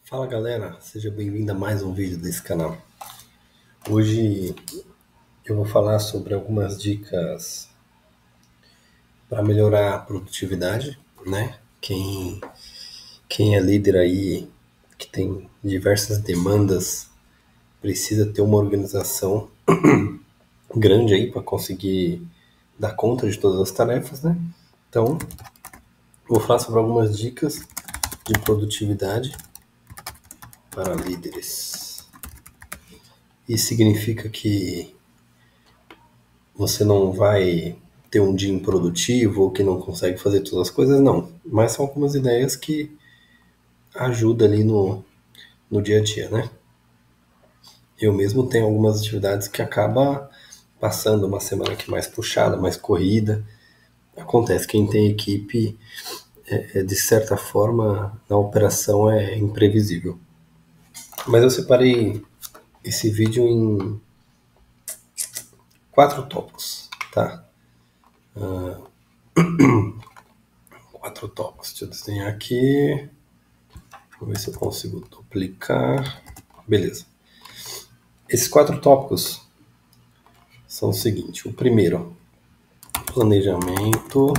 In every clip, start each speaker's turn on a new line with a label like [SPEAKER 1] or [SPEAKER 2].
[SPEAKER 1] Fala galera, seja bem-vindo a mais um vídeo desse canal. Hoje eu vou falar sobre algumas dicas para melhorar a produtividade, né? Quem é líder aí, que tem diversas demandas, precisa ter uma organização grande aí para conseguir dar conta de todas as tarefas, né? Então, vou falar sobre algumas dicas de produtividade para líderes. Isso significa que você não vai ter um dia improdutivo ou que não consegue fazer todas as coisas, não. Mas são algumas ideias que ajudam ali no dia a dia, né? Eu mesmo tenho algumas atividades que acaba passando uma semana que mais puxada, mais corrida. Acontece, quem tem equipe, de certa forma, na operação é imprevisível. Mas eu separei esse vídeo em 4 tópicos, tá? 4 tópicos. Deixa eu desenhar aqui. Vou ver se eu consigo duplicar. Beleza. Esses 4 tópicos são o seguinte. O primeiro, planejamento.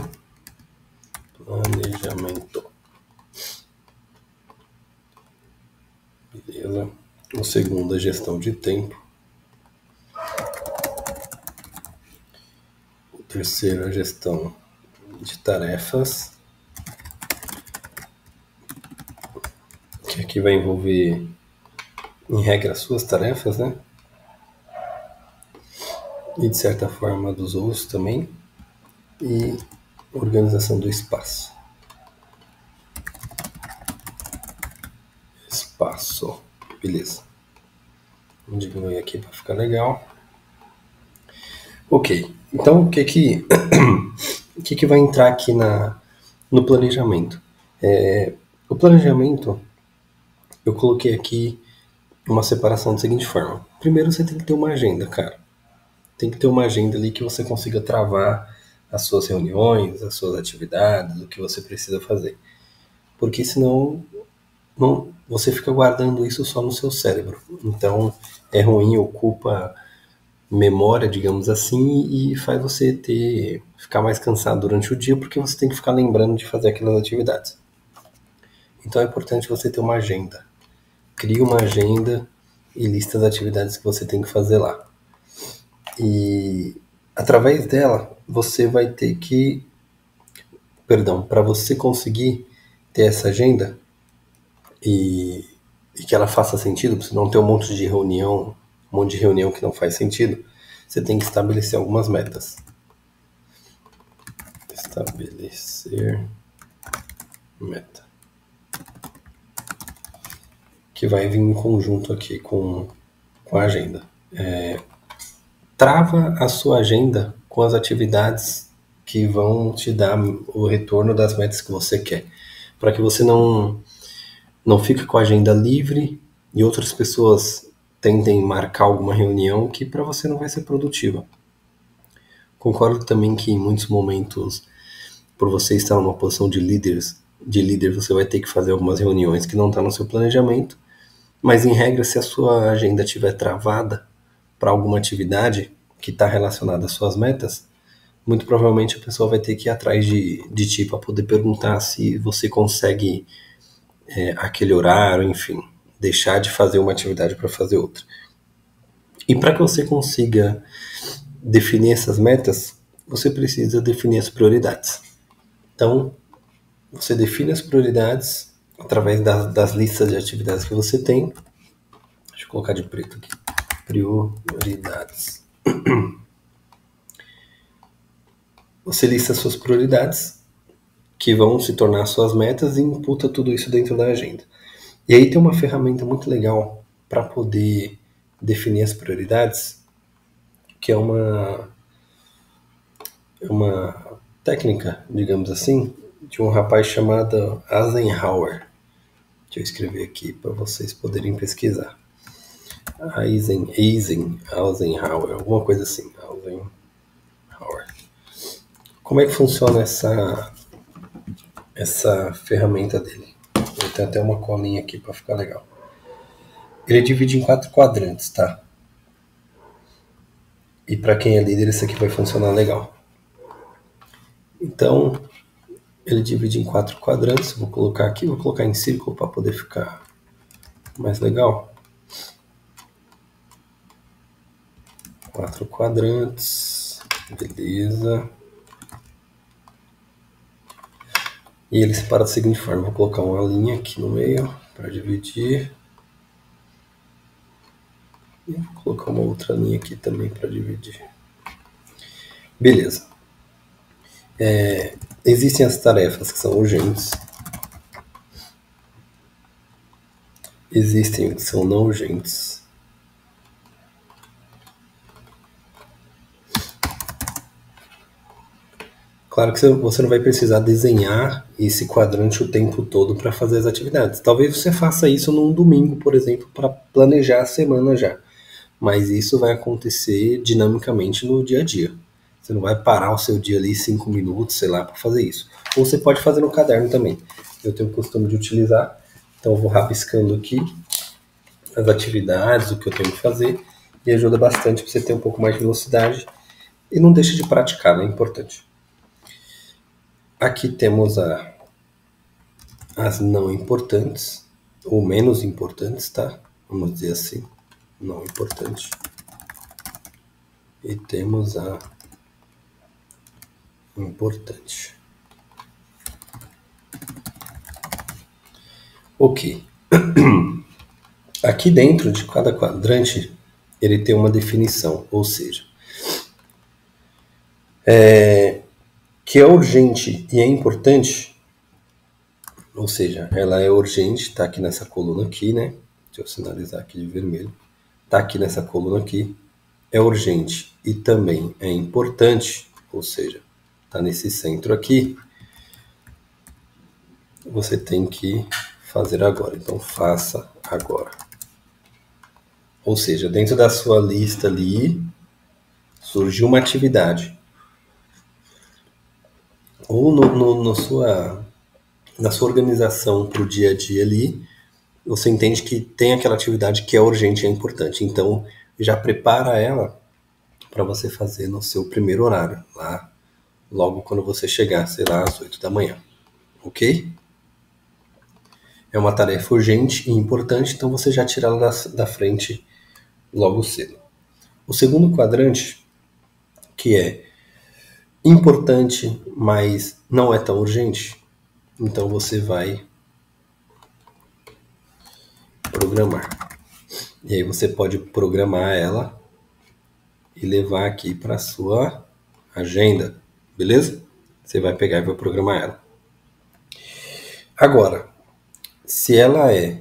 [SPEAKER 1] Beleza. O segundo, a gestão de tempo. O terceiro, a gestão de tarefas, que aqui vai envolver, em regra, as suas tarefas, né? E de certa forma dos outros também. E organização do espaço. Beleza. Vamos diminuir aqui para ficar legal. Ok. Então, o que vai entrar aqui no planejamento? O planejamento, eu coloquei aqui uma separação da seguinte forma. Primeiro, você tem que ter uma agenda, cara. Tem que ter uma agenda ali que você consiga travar as suas reuniões, as suas atividades, o que você precisa fazer. Porque senão você fica guardando isso só no seu cérebro. Então é ruim, ocupa memória, digamos assim, e faz você ficar mais cansado durante o dia porque você tem que ficar lembrando de fazer aquelas atividades. Então é importante você ter uma agenda. Crie uma agenda e lista das atividades que você tem que fazer lá. E através dela, você vai ter que... para você conseguir ter essa agenda e que ela faça sentido, para você não ter um monte de reunião que não faz sentido, você tem que estabelecer algumas metas. Estabelecer meta. Que vai vir em conjunto aqui com a agenda. Trava a sua agenda com as atividades que vão te dar o retorno das metas que você quer. Para que você não fique com a agenda livre e outras pessoas tentem marcar alguma reunião que para você não vai ser produtiva. Concordo também que em muitos momentos, por você estar numa posição de líder, você vai ter que fazer algumas reuniões que não estão no seu planejamento, mas em regra, se a sua agenda estiver travada para alguma atividade que está relacionada às suas metas, muito provavelmente a pessoa vai ter que ir atrás de ti para poder perguntar se você consegue aquele horário, enfim, deixar de fazer uma atividade para fazer outra. E para que você consiga definir essas metas, você precisa definir as prioridades. Então, você define as prioridades através das listas de atividades que você tem. Deixa eu colocar de preto aqui. Prioridades. Você lista suas prioridades, que vão se tornar suas metas, e imputa tudo isso dentro da agenda. E aí tem uma ferramenta muito legal para poder definir as prioridades, que é uma técnica, digamos assim, de um rapaz chamado Eisenhower. Deixa eu escrever aqui para vocês poderem pesquisar. Eisenhower, alguma coisa assim. Eisenhower. Como é que funciona essa ferramenta dele? Tem até uma colinha aqui para ficar legal. Ele divide em 4 quadrantes, tá? E para quem é líder, isso aqui vai funcionar legal. Então, ele divide em 4 quadrantes. Vou colocar aqui, vou colocar em círculo para poder ficar mais legal. 4 quadrantes, beleza. E ele separa da seguinte forma: vou colocar uma linha aqui no meio para dividir. E vou colocar uma outra linha aqui também para dividir. Beleza. Existem as tarefas que são urgentes. Existem que são não urgentes. Claro que você não vai precisar desenhar esse quadrante o tempo todo para fazer as atividades. Talvez você faça isso num domingo, por exemplo, para planejar a semana já. Mas isso vai acontecer dinamicamente no dia a dia. Você não vai parar o seu dia ali 5 minutos, sei lá, para fazer isso. Ou você pode fazer no caderno também. Eu tenho o costume de utilizar, então eu vou rabiscando aqui as atividades, o que eu tenho que fazer, e ajuda bastante para você ter um pouco mais de velocidade. E não deixe de praticar, né? É importante. Aqui temos as não importantes, ou menos importantes, tá? Vamos dizer assim, não importante. E temos a importante. Ok. Aqui dentro de cada quadrante, ele tem uma definição, ou seja, que é urgente e é importante, ou seja, ela é urgente, está aqui nessa coluna aqui, né? Deixa eu sinalizar aqui de vermelho. Está aqui nessa coluna aqui, é urgente e também é importante, ou seja, está nesse centro aqui, você tem que fazer agora. Então, faça agora. Ou seja, dentro da sua lista ali, surgiu uma atividade. Ou na sua organização para o dia a dia ali, você entende que tem aquela atividade que é urgente e é importante. Então, já prepara ela para você fazer no seu primeiro horário, lá, logo quando você chegar, sei lá, às 8 da manhã. Ok? É uma tarefa urgente e importante, então você já tira ela da frente logo cedo. O segundo quadrante, que é importante, mas não é tão urgente, então você vai programar. E aí você pode programar ela e levar aqui para a sua agenda, beleza? Você vai pegar e vai programar ela. Agora, se ela é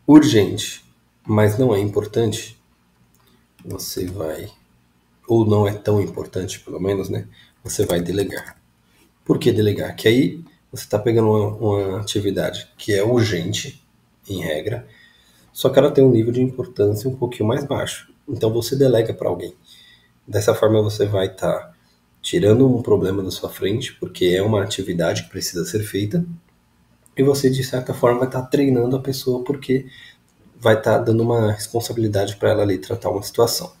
[SPEAKER 1] urgente, mas não é importante, você vai, ou não é tão importante pelo menos, né? Você vai delegar. Por que delegar? Que aí você está pegando uma atividade que é urgente, em regra, só que ela tem um nível de importância um pouquinho mais baixo. Então você delega para alguém. Dessa forma você vai estar tirando um problema da sua frente, porque é uma atividade que precisa ser feita, e você de certa forma vai estar treinando a pessoa, porque vai estar dando uma responsabilidade para ela ali tratar uma situação.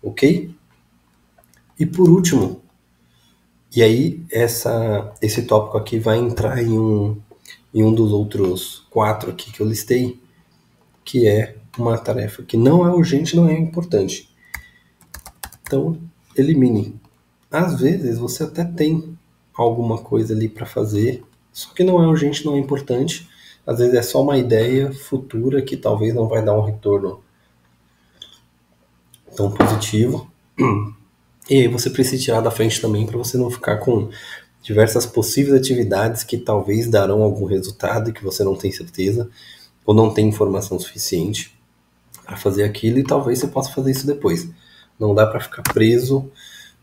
[SPEAKER 1] Ok? E por último, e aí esse tópico aqui vai entrar em um dos outros 4 aqui que eu listei, que é uma tarefa que não é urgente, não é importante. Então, elimine. Às vezes você até tem alguma coisa ali para fazer, só que não é urgente, não é importante. Às vezes é só uma ideia futura que talvez não vai dar um retorno tão positivo. E aí você precisa tirar da frente também para você não ficar com diversas possíveis atividades que talvez darão algum resultado e que você não tem certeza ou não tem informação suficiente para fazer aquilo, e talvez você possa fazer isso depois. Não dá para ficar preso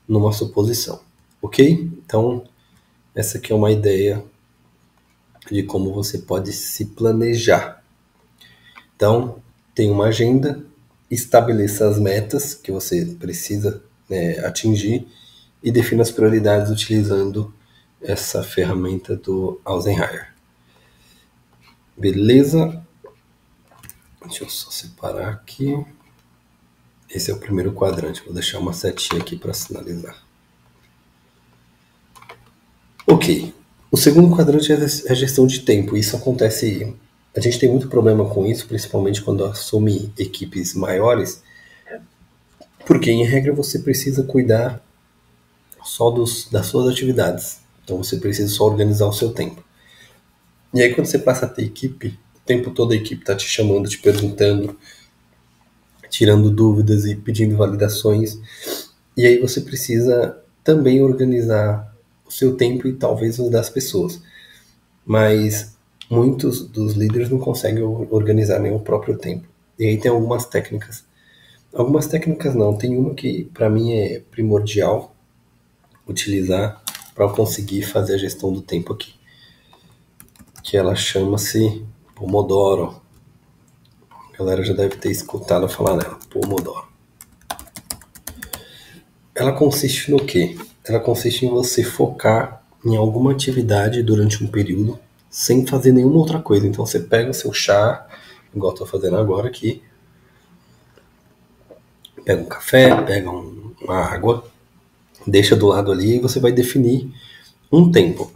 [SPEAKER 1] numa suposição, ok? Então, essa aqui é uma ideia de como você pode se planejar. Então, tem uma agenda, estabeleça as metas que você precisa atingir e defina as prioridades utilizando essa ferramenta do Eisenhower. Beleza? Deixa eu só separar aqui. Esse é o primeiro quadrante. Vou deixar uma setinha aqui para sinalizar. Ok. O segundo quadrante é a gestão de tempo. Isso acontece. A gente tem muito problema com isso, principalmente quando assume equipes maiores, porque em regra você precisa cuidar só das suas atividades. Então você precisa só organizar o seu tempo. E aí quando você passa a ter equipe, o tempo todo a equipe está te chamando, te perguntando, tirando dúvidas e pedindo validações. E aí você precisa também organizar o seu tempo e talvez o das pessoas. Mas muitos dos líderes não conseguem organizar nem o próprio tempo. E aí tem algumas técnicas. Algumas técnicas não, tem uma que para mim é primordial utilizar para conseguir fazer a gestão do tempo aqui. Que ela chama-se Pomodoro. A galera já deve ter escutado falar nela, Pomodoro. Ela consiste no quê? Ela consiste em você focar em alguma atividade durante um período sem fazer nenhuma outra coisa. Então você pega o seu chá, igual estou fazendo agora aqui, pega um café, pega uma água, deixa do lado ali e você vai definir um tempo.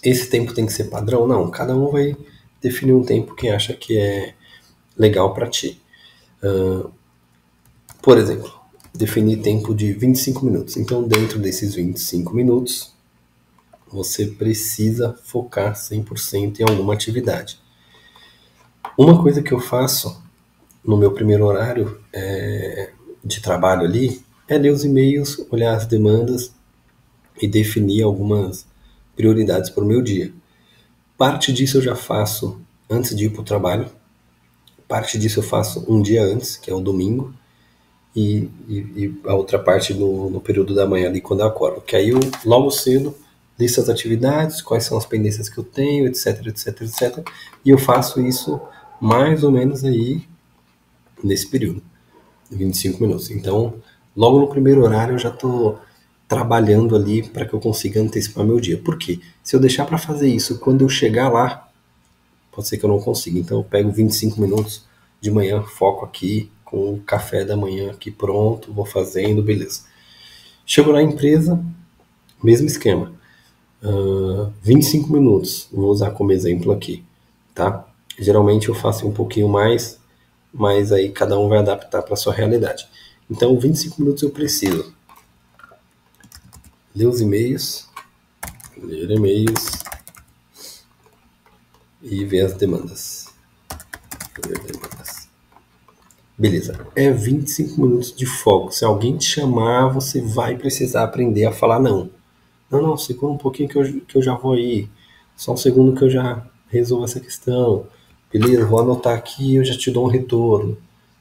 [SPEAKER 1] Esse tempo tem que ser padrão? Não, cada um vai definir um tempo que acha que é legal para ti. Por exemplo, definir tempo de 25 minutos. Então, dentro desses 25 minutos, você precisa focar 100% em alguma atividade. Uma coisa que eu faço no meu primeiro horário de trabalho ali é ler os e-mails, olhar as demandas e definir algumas prioridades para o meu dia. Parte disso eu já faço antes de ir para o trabalho, parte disso eu faço um dia antes, que é o domingo, e a outra parte no período da manhã ali quando eu acordo, que aí eu logo cedo listo as atividades, quais são as pendências que eu tenho, etc, etc, etc, e eu faço isso mais ou menos aí nesse período, 25 minutos. Então, logo no primeiro horário eu já estou trabalhando ali para que eu consiga antecipar meu dia. Por quê? Se eu deixar para fazer isso quando eu chegar lá, pode ser que eu não consiga. Então eu pego 25 minutos de manhã, foco aqui, com o café da manhã aqui pronto, vou fazendo, beleza. Chego na empresa, mesmo esquema. 25 minutos, vou usar como exemplo aqui, tá? Geralmente eu faço um pouquinho mais, mas aí cada um vai adaptar para sua realidade. Então, 25 minutos eu preciso ler os e-mails, ler e-mails e ver as demandas. Ver demandas. Beleza, é 25 minutos de foco. Se alguém te chamar, você vai precisar aprender a falar não. Não, segura um pouquinho que eu já vou aí. Só um segundo que eu já resolvo essa questão. Beleza, vou anotar aqui e eu já te dou um retorno.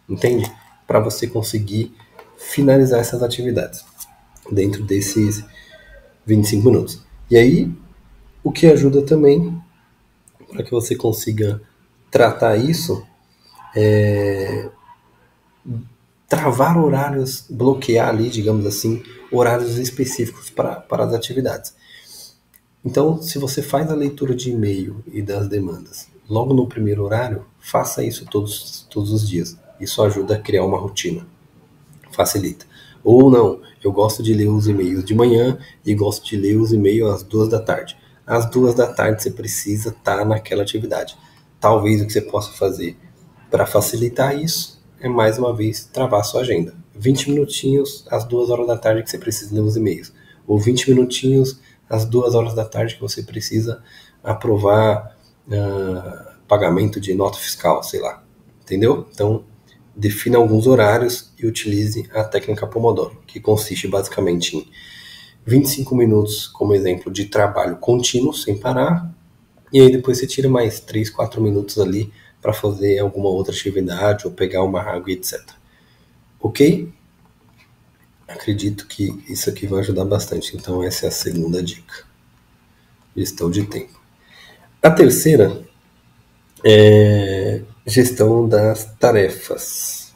[SPEAKER 1] Entende? Para você conseguir finalizar essas atividades dentro desses 25 minutos. E aí, o que ajuda também para que você consiga tratar isso travar horários, bloquear ali, digamos assim, horários específicos para as atividades. Então, se você faz a leitura de e-mail e das demandas logo no primeiro horário, faça isso todos os dias. Isso ajuda a criar uma rotina. Facilita. Ou não, eu gosto de ler os e-mails de manhã e gosto de ler os e-mails às 2 da tarde. Às 2 da tarde você precisa estar naquela atividade. Talvez o que você possa fazer para facilitar isso é, mais uma vez, travar a sua agenda. 20 minutinhos às 2 horas da tarde que você precisa ler os e-mails. Ou 20 minutinhos às 2 horas da tarde que você precisa aprovar pagamento de nota fiscal, sei lá. Entendeu? Então, defina alguns horários e utilize a técnica Pomodoro, que consiste basicamente em 25 minutos, como exemplo, de trabalho contínuo, sem parar, e aí depois você tira mais 3, 4 minutos ali para fazer alguma outra atividade ou pegar uma água, etc. Ok? Acredito que isso aqui vai ajudar bastante. Então essa é a segunda dica. Gestão de tempo. A terceira é gestão das tarefas,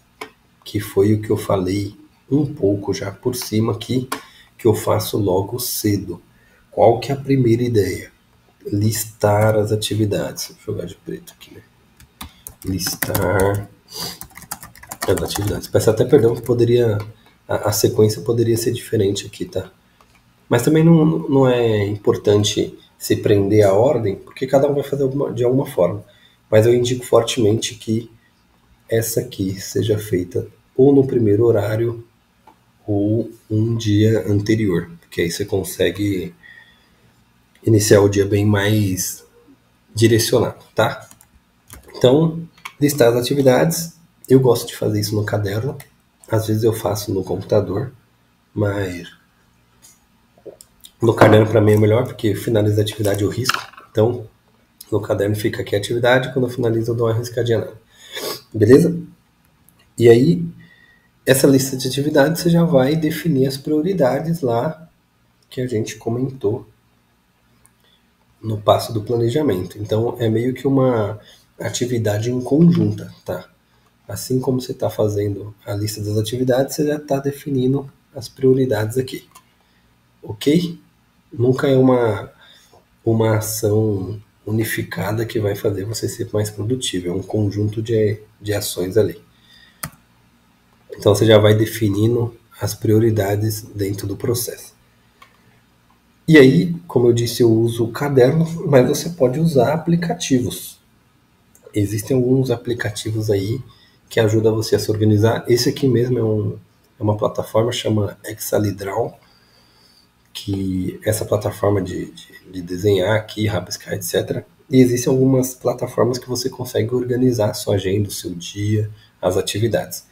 [SPEAKER 1] que foi o que eu falei um pouco já por cima aqui, que eu faço logo cedo. Qual que é a primeira ideia? listar as atividades. Vou jogar de preto aqui, né? Listar as atividades. Peço até perdão que poderia. A sequência poderia ser diferente aqui, tá? Mas também não é importante se prender à ordem, porque cada um vai fazer de alguma forma. Mas eu indico fortemente que essa aqui seja feita ou no primeiro horário ou um dia anterior, porque aí você consegue iniciar o dia bem mais direcionado, tá? Então, listar as atividades, eu gosto de fazer isso no caderno, às vezes eu faço no computador, mas no caderno para mim é melhor, porque finaliza a atividade eu risco, então no caderno fica aqui a atividade, quando eu finalizo eu dou uma riscadinha nela, beleza? E aí, essa lista de atividades você já vai definir as prioridades lá que a gente comentou no passo do planejamento. Então é meio que uma atividade em conjunta, tá? Assim como você está fazendo a lista das atividades, você já está definindo as prioridades aqui, ok? Nunca é uma ação unificada que vai fazer você ser mais produtivo, é um conjunto de ações ali. Então você já vai definindo as prioridades dentro do processo. E aí, como eu disse, eu uso o caderno, mas você pode usar aplicativos. Existem alguns aplicativos aí que ajudam você a se organizar. Esse aqui mesmo é uma plataforma, chama Excalidraw, que essa plataforma de desenhar aqui, rabiscar, etc. E existem algumas plataformas que você consegue organizar a sua agenda, o seu dia, as atividades.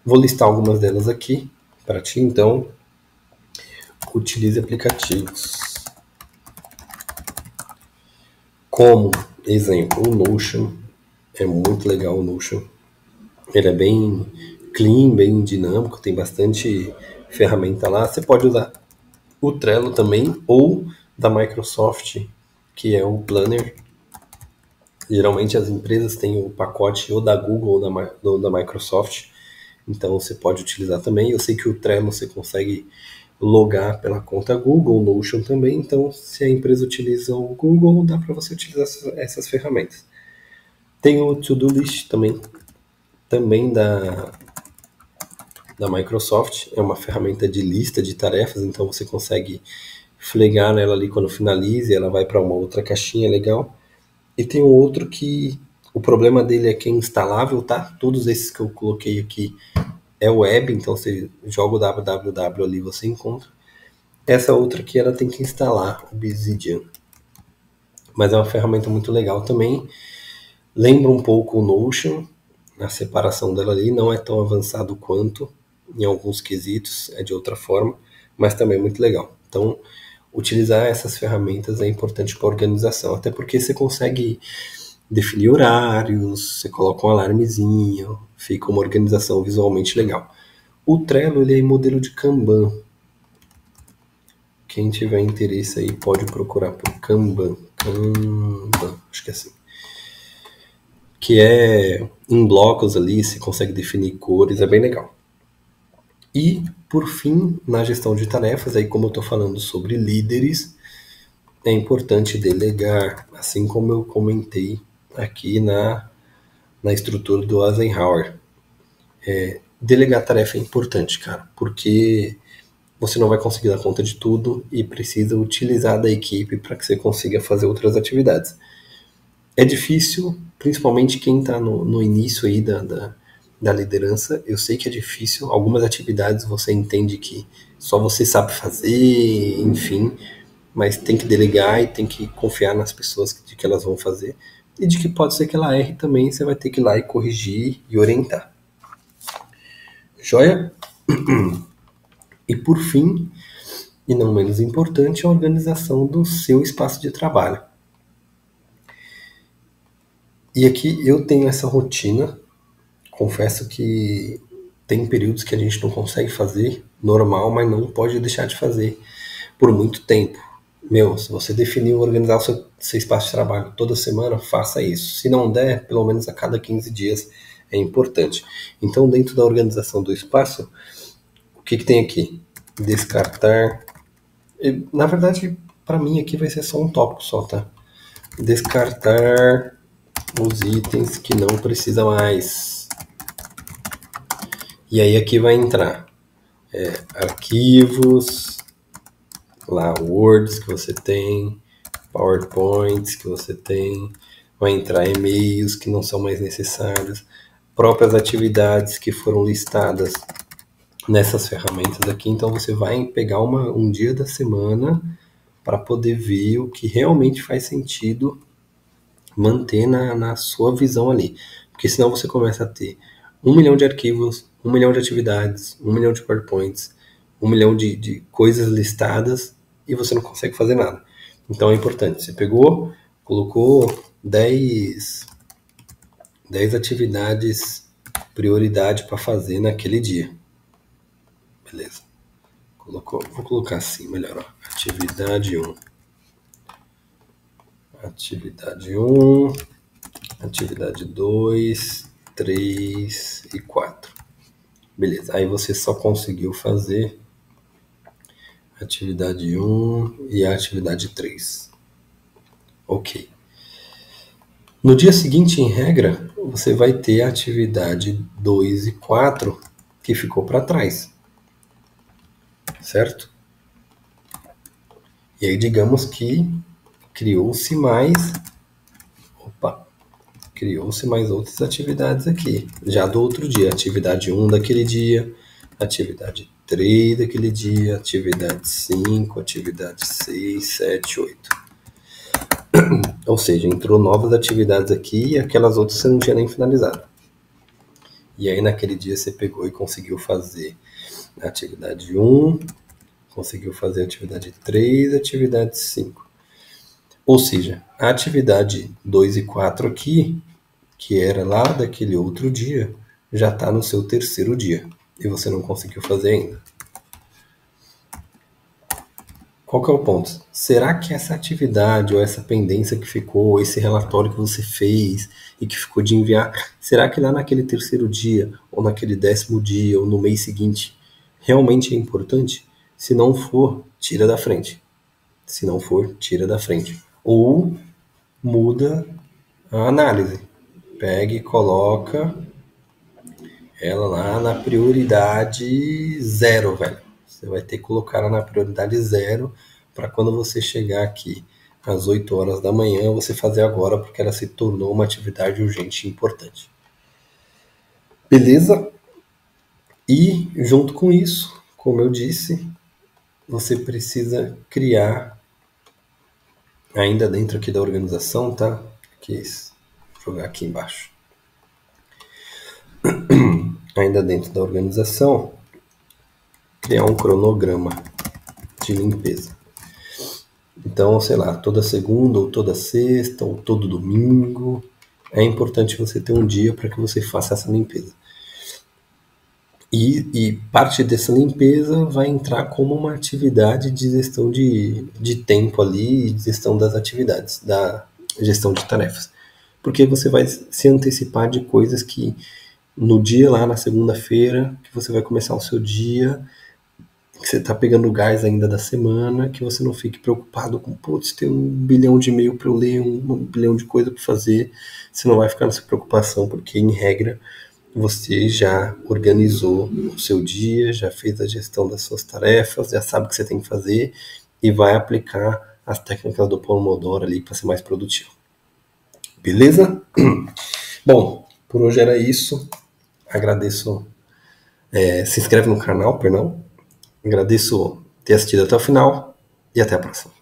[SPEAKER 1] Vou listar algumas delas aqui para ti, então utilize aplicativos. Como exemplo, o Notion. É muito legal o Notion. Ele é bem clean, bem dinâmico, tem bastante ferramenta lá. Você pode usar o Trello também, ou da Microsoft, que é o Planner. Geralmente as empresas têm o pacote ou da Google ou da Microsoft, então você pode utilizar também. Eu sei que o Trello você consegue logar pela conta Google, o Notion também, então se a empresa utiliza o Google, dá para você utilizar essas ferramentas. Tem o To-Do List também da Microsoft, é uma ferramenta de lista de tarefas, então você consegue flegar nela ali quando finaliza e ela vai para uma outra caixinha legal. E tem um outro que o problema dele é que é instalável, tá? Todos esses que eu coloquei aqui é web, então você joga o www ali você encontra. Essa outra aqui ela tem que instalar, o Obsidian. Mas é uma ferramenta muito legal também. Lembra um pouco o Notion, a separação dela ali não é tão avançado quanto em alguns quesitos, é de outra forma, mas também é muito legal. Então, utilizar essas ferramentas é importante para a organização, até porque você consegue definir horários, você coloca um alarmezinho, fica uma organização visualmente legal. O Trello ele é em modelo de Kanban. Quem tiver interesse aí pode procurar por Kanban, acho que é assim. Que é em blocos ali, você consegue definir cores, é bem legal. E, por fim, na gestão de tarefas, aí como eu estou falando sobre líderes, é importante delegar, assim como eu comentei aqui na estrutura do Eisenhower. Delegar tarefa é importante, cara, porque você não vai conseguir dar conta de tudo e precisa utilizar da equipe para que você consiga fazer outras atividades. É difícil, principalmente quem está no início aí da liderança. Eu sei que é difícil. Algumas atividades você entende que só você sabe fazer, enfim, mas tem que delegar e tem que confiar nas pessoas de que elas vão fazer. E de que pode ser que ela erre também, você vai ter que ir lá e corrigir e orientar. Joia? E por fim, e não menos importante, a organização do seu espaço de trabalho. E aqui eu tenho essa rotina. Confesso que tem períodos que a gente não consegue fazer normal, mas não pode deixar de fazer por muito tempo. Se você definiu organizar o seu espaço de trabalho toda semana, faça isso. Se não der, pelo menos a cada 15 dias é importante. Então, dentro da organização do espaço, o que tem aqui? Descartar. Na verdade, para mim aqui vai ser só um tópico só, tá? descartar os itens que não precisa mais. E aí aqui vai entrar arquivos, lá Words que você tem, PowerPoints que você tem, vai entrar e-mails que não são mais necessários, próprias atividades que foram listadas nessas ferramentas aqui. Então você vai pegar um dia da semana para poder ver o que realmente faz sentido manter na sua visão ali. Porque senão você começa a ter 1 milhão de arquivos, 1 milhão de atividades, 1 milhão de PowerPoints, 1 milhão de coisas listadas e você não consegue fazer nada. Então é importante, você pegou, colocou 10 atividades prioridade para fazer naquele dia. Beleza. Vou colocar assim, melhor. Ó. Atividade 1. Atividade 1, atividade 2, 3 e 4. Beleza, aí você só conseguiu fazer atividade 1 e a atividade 3. Ok. No dia seguinte, em regra, você vai ter a atividade 2 e 4 que ficou para trás. Certo? E aí, digamos que criou-se mais outras atividades aqui, já do outro dia. Atividade 1 daquele dia, atividade 3 daquele dia, atividade 5, atividade 6, 7, 8. Ou seja, entrou novas atividades aqui e aquelas outras você não tinha nem finalizado. E aí naquele dia você pegou e conseguiu fazer a atividade 1, conseguiu fazer a atividade 3, atividade 5. Ou seja, a atividade 2 e 4 aqui, que era lá daquele outro dia, já está no seu terceiro dia e você não conseguiu fazer ainda. Qual que é o ponto? Será que essa atividade ou essa pendência que ficou, ou esse relatório que você fez e que ficou de enviar, será que lá naquele terceiro dia, ou naquele 10º dia, ou no mês seguinte, realmente é importante? Se não for, tira da frente. Se não for, tira da frente. Ou muda a análise. Pega e coloca ela lá na prioridade 0, velho. Você vai ter que colocar ela na prioridade 0 para quando você chegar aqui às 8 horas da manhã, você fazer agora, porque ela se tornou uma atividade urgente e importante. Beleza? E junto com isso, como eu disse, você precisa criar, ainda dentro aqui da organização, tá? Aqui, vou jogar aqui embaixo. Ainda dentro da organização, criar um cronograma de limpeza. Então, sei lá, toda segunda, ou toda sexta, ou todo domingo, é importante você ter um dia para que você faça essa limpeza. E parte dessa limpeza vai entrar como uma atividade de gestão de tempo ali, de gestão das atividades, da gestão de tarefas. Porque você vai se antecipar de coisas que no dia lá, na segunda-feira, que você vai começar o seu dia, que você está pegando gás ainda da semana, que você não fique preocupado com, putz, tem 1 bilhão de e-mail para eu ler, 1 bilhão de coisa para fazer. Você não vai ficar nessa preocupação, porque em regra você já organizou o seu dia, já fez a gestão das suas tarefas, já sabe o que você tem que fazer e vai aplicar as técnicas do Pomodoro ali para ser mais produtivo. Beleza? Bom, por hoje era isso. Agradeço. Se inscreve no canal, perdão. Agradeço ter assistido até o final e até a próxima.